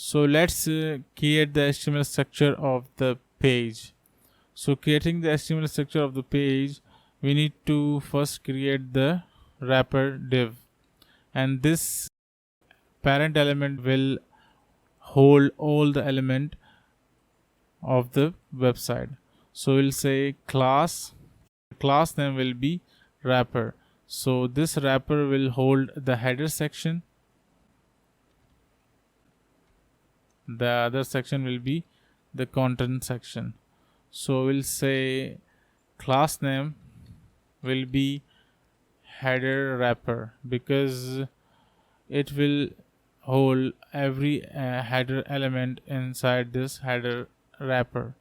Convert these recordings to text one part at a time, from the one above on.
So let's create the HTML structure of the page. So creating the HTML structure of the page, we need to first create the wrapper div, and this parent element will hold all the element of the website. So we'll say class name will be wrapper. So this wrapper will hold the header section. The other section will be the content section. So we'll say class name will be header wrapper, because it will hold every header element inside this header wrapper.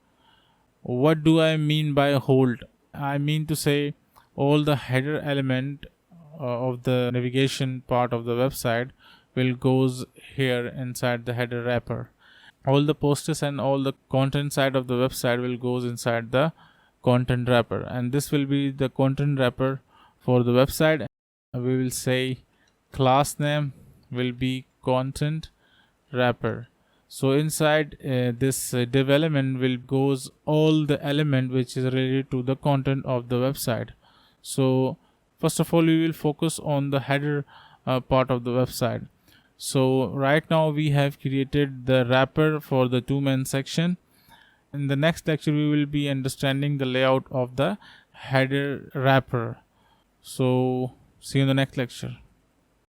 What do I mean by hold? I mean to say all the header element of the navigation part of the website will goes here inside the header wrapper. All the posters and all the content side of the website will goes inside the content wrapper, and this will be the content wrapper for the website. We will say class name will be content wrapper. So inside this div element will goes all the element which is related to the content of the website. So first of all, we will focus on the header part of the website. So right now we have created the wrapper for the two-man section. In the next lecture, we will be understanding the layout of the header wrapper. So see you in the next lecture.